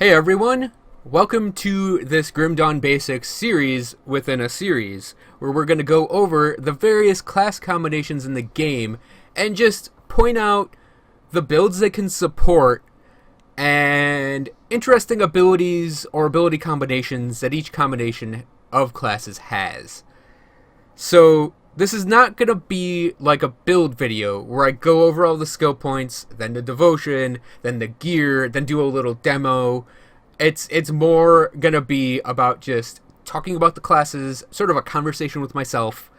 Hey everyone, welcome to this Grim Dawn Basics series within a series, where we're going to go over the various class combinations in the game and just point out the builds they can support and interesting abilities or ability combinations that each combination of classes has. So this is not going to be like a build video where I go over all the skill points, then the devotion, then the gear, then do a little demo. It's more going to be about just talking about the classes, sort of a conversation with myself,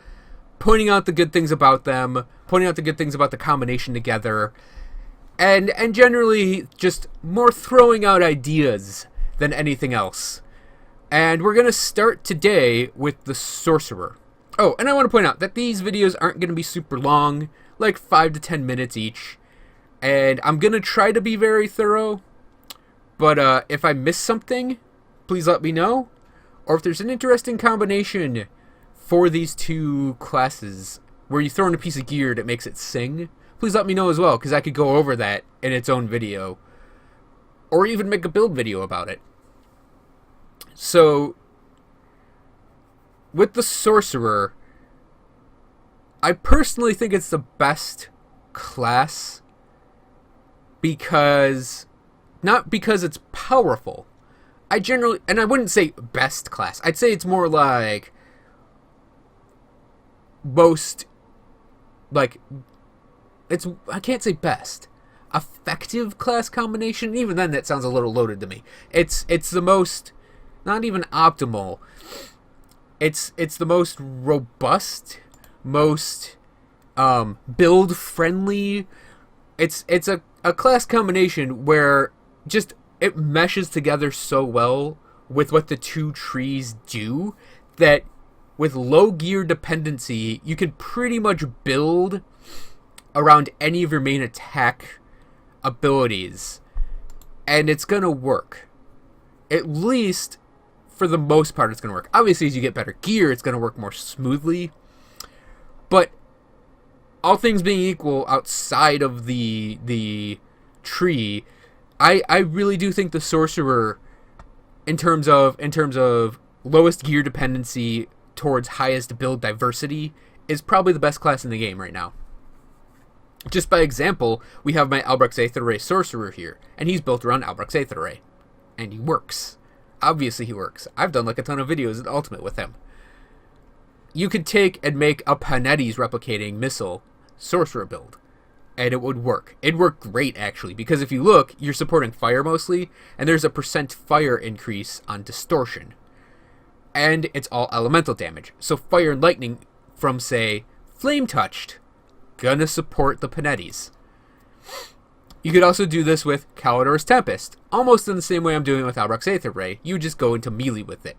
pointing out the good things about them, pointing out the good things about the combination together, and generally just more throwing out ideas than anything else. And we're going to start today with the Sorcerer. Oh, and I want to point out that these videos aren't going to be super long, like 5 to 10 minutes each. And I'm going to try to be very thorough. But if I miss something, please let me know. Or if there's an interesting combination for these two classes where you throw in a piece of gear that makes it sing, please let me know as well, because I could go over that in its own video. Or even make a build video about it. So with the Sorcerer, I personally think it's the best class because, not because it's powerful. I wouldn't say best class. I'd say it's more like most, like, I can't say best. Effective class combination? Even then that sounds a little loaded to me. It's the most, not even optimal. It's the most robust, most build friendly. It's a class combination where just it meshes together so well with what the two trees do that with low gear dependency you can pretty much build around any of your main attack abilities and it's gonna work. At least for the most part, it's going to work. Obviously, as you get better gear, it's going to work more smoothly. But all things being equal, outside of the tree, I really do think the Sorcerer, in terms of lowest gear dependency towards highest build diversity, is probably the best class in the game right now. Just by example, we have my Albrecht's Aether Ray Sorcerer here, and he's built around Albrecht's Aether Ray, and he works. Obviously he works. I've done like a ton of videos in Ultimate with him. You could take and make a Panetti's replicating missile Sorcerer build, and it would work. It'd work great, actually, because if you look, you're supporting fire mostly, and there's a % fire increase on distortion. And it's all elemental damage. So fire and lightning from, say, Flame Touched, gonna support the Panetti's. You could also do this with Kalidor's Tempest, almost in the same way I'm doing with Albrecht's Aether Ray. You just go into melee with it.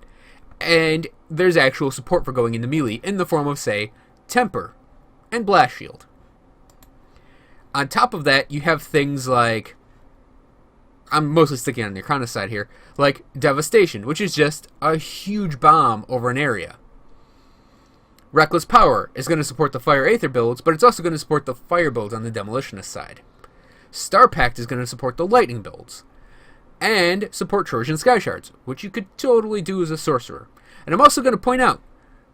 And there's actual support for going into melee in the form of, say, Temper and Blast Shield. On top of that, you have things like, I'm mostly sticking on the Arcanist side here, like Devastation, which is just a huge bomb over an area. Reckless Power is going to support the Fire Aether builds, but it's also going to support the Fire builds on the Demolitionist side. Star Pact is going to support the lightning builds and support Trojan Sky Shards, which you could totally do as a Sorcerer. And I'm also going to point out,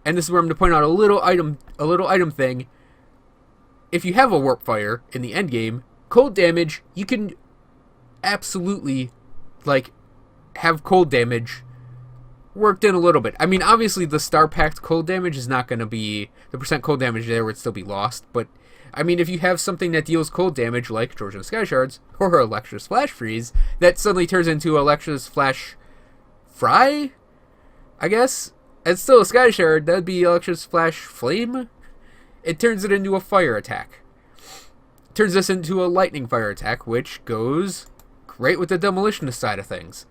and this is where I'm going to point out a little item thing. If you have a Warp Fire in the end game, cold damage, you can absolutely like have cold damage worked in a little bit. I mean, obviously the Star Pact cold damage is not going to be, the % cold damage there would still be lost, but I mean, if you have something that deals cold damage, like Trojan Sky Shards, or Electra's Flash Freeze, that suddenly turns into Electra's Flash Fry? I guess? It's still a Sky Shard, that'd be Electra's Flash Flame? It turns it into a fire attack. Turns this into a lightning fire attack, which goes great with the Demolitionist side of things.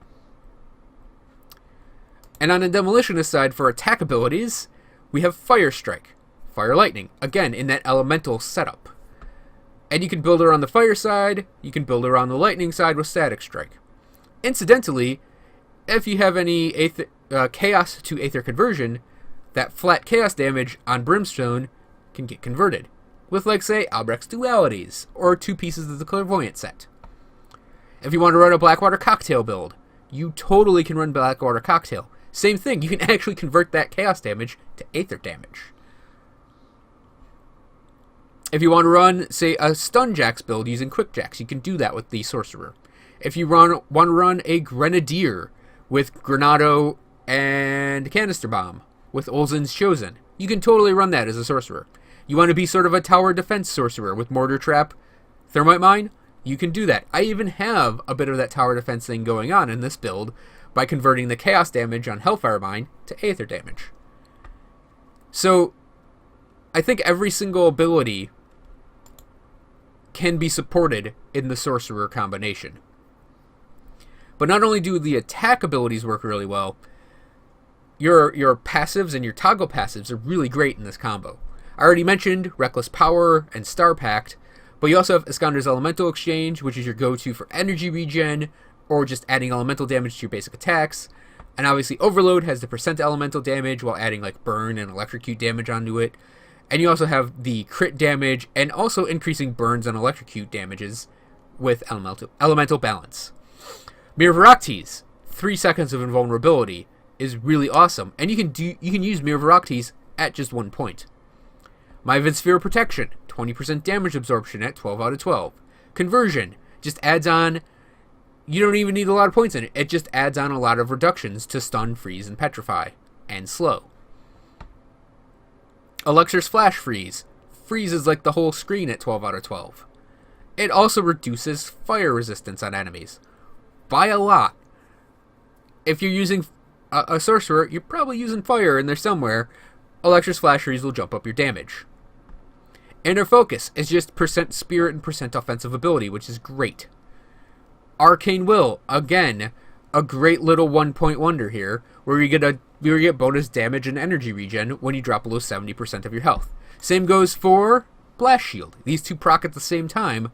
And on the Demolitionist side, for attack abilities, we have Fire Strike. Fire Lightning, again, in that elemental setup. And you can build around the fire side, you can build around the lightning side with Static Strike. Incidentally, if you have any Chaos to Aether conversion, that flat Chaos damage on Brimstone can get converted, with, like, say, Albrecht's Dualities, or 2 pieces of the Clairvoyant set. If you want to run a Blackwater Cocktail build, you totally can run Blackwater Cocktail. Same thing, you can actually convert that chaos damage to aether damage. If you want to run, say, a Stun Jax build using Quick Jax, you can do that with the Sorcerer. If you want to run a Grenadier with Granado and Canister Bomb with Olzen's Chosen, you can totally run that as a Sorcerer. You want to be sort of a tower defense Sorcerer with Mortar Trap, Thermite Mine, you can do that. I even have a bit of that tower defense thing going on in this build by converting the chaos damage on Hellfire Mine to aether damage. So, I think every single ability can be supported in the Sorcerer combination. But not only do the attack abilities work really well, your passives and your toggle passives are really great in this combo. I already mentioned Reckless Power and Star Pact, but you also have Iskander's Elemental Exchange, which is your go-to for energy regen, or just adding elemental damage to your basic attacks. And obviously Overload has the percent elemental damage while adding like burn and electrocute damage onto it. And you also have the crit damage and also increasing burns and electrocute damages with elemental balance. Mirror of Oryctes, 3 seconds of invulnerability, is really awesome, and you can use Mirror of Oryctes at just 1 point. Maven Sphere of Protection, 20% damage absorption at 12 out of 12. Conversion just adds on. You don't even need a lot of points in it. It just adds on a lot of reductions to stun, freeze, and petrify, and slow. Elixir's Flash Freeze freezes like the whole screen at 12 out of 12. It also reduces fire resistance on enemies by a lot. If you're using a Sorcerer, you're probably using fire in there somewhere. Elixir's Flash Freeze will jump up your damage. Inner Focus is just percent spirit and percent offensive ability, which is great. Arcane Will, again, a great little 1-point wonder here, where you get bonus damage and energy regen when you drop below 70% of your health. Same goes for Blast Shield. These two proc at the same time.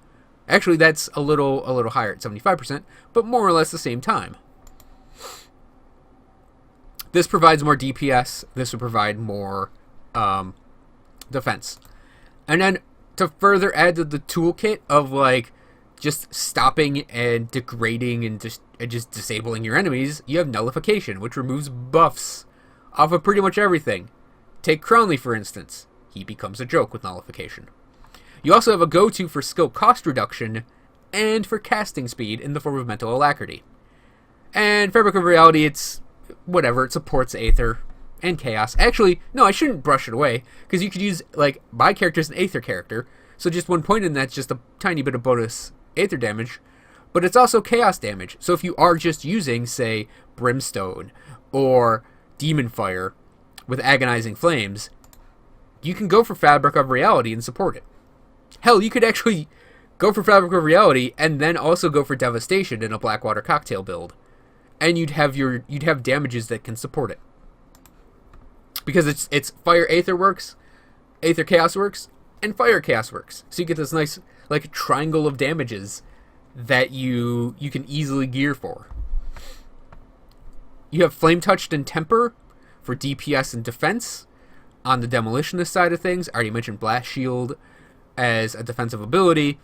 Actually, that's a little higher at 75%, but more or less the same time. This provides more DPS. This will provide more defense. And then to further add to the toolkit of like just stopping and degrading and just disabling your enemies, you have Nullification, which removes buffs off of pretty much everything. Take Crownley, for instance. He becomes a joke with Nullification. You also have a go-to for skill cost reduction and for casting speed in the form of Mental Alacrity. And Fabric of Reality, it's whatever. It supports Aether and Chaos. Actually, no, I shouldn't brush it away, because you could use, like, my character's an Aether character, so just 1 point in that's just a tiny bit of bonus Aether damage, but it's also Chaos damage. So if you are just using, say, Brimstone or Demon Fire with Agonizing Flames, you can go for Fabric of Reality and support it. Hell, you could actually go for Fabric of Reality and then also go for Devastation in a Blackwater Cocktail build. And you'd have damages that can support it. Because it's Fire Aether works, Aether Chaos works, and Fire Chaos works. So you get this nice like triangle of damages that you can easily gear for. You have Flame Touched and Temper for DPS and defense. On the Demolitionist side of things, I already mentioned Blast Shield as a defensive ability.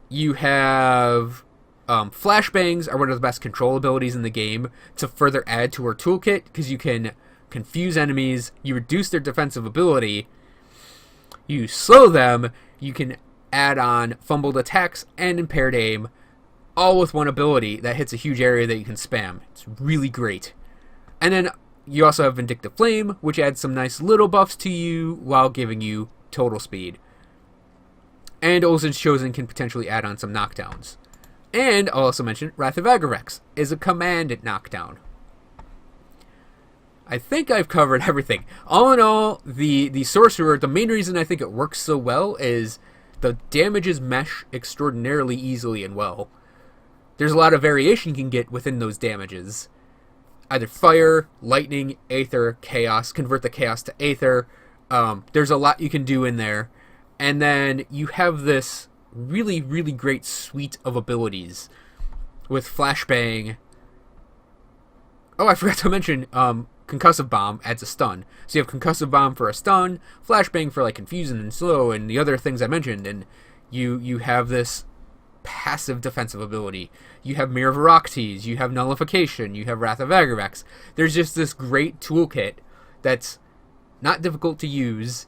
You have Flashbangs are one of the best control abilities in the game to further add to our toolkit, because you can confuse enemies, you reduce their defensive ability, you slow them, you can add on fumbled attacks and impaired aim, all with one ability that hits a huge area that you can spam. It's really great. And then you also have Vindictive Flame, which adds some nice little buffs to you while giving you total speed. And Olzen's Chosen can potentially add on some knockdowns. And I'll also mention Wrath of Agarex is a command knockdown. I think I've covered everything. All in all, the Sorcerer, the main reason I think it works so well is the damages mesh extraordinarily easily and well. There's a lot of variation you can get within those damages. Either Fire, Lightning, Aether, Chaos, convert the Chaos to Aether. There's a lot you can do in there. And then you have this really, really great suite of abilities with Flashbang. Oh, I forgot to mention Concussive Bomb adds a stun. So you have Concussive Bomb for a stun, Flashbang for like confusing and slow, and the other things I mentioned, and you have this passive defensive ability. You have Mirror of Aractes, you have Nullification, you have Wrath of Agravax. There's just this great toolkit that's not difficult to use.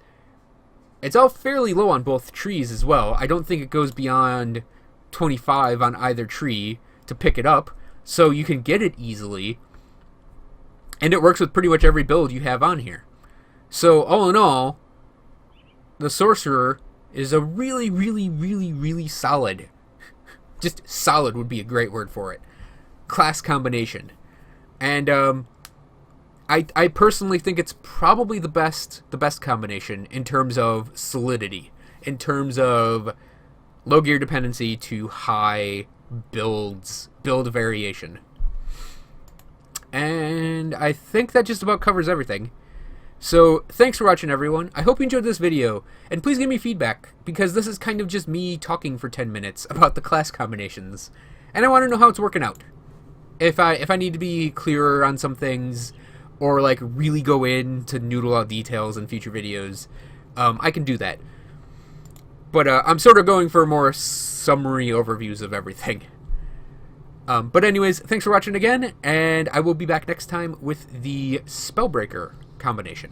It's all fairly low on both trees as well. I don't think it goes beyond 25 on either tree to pick it up, so you can get it easily. And it works with pretty much every build you have on here. So all in all, the Sorcerer is a really, really, really, really solid, just solid would be a great word for it, class combination. And I personally think it's probably the best combination in terms of solidity, in terms of low gear dependency to high build variation. And I think that just about covers everything. So, thanks for watching, everyone. I hope you enjoyed this video, and please give me feedback, because this is kind of just me talking for 10 minutes about the class combinations, and I want to know how it's working out. If I need to be clearer on some things, or like really go into noodle out details in future videos, I can do that. But I'm sort of going for more summary overviews of everything. But anyways, thanks for watching again, and I will be back next time with the Spellbreaker combination.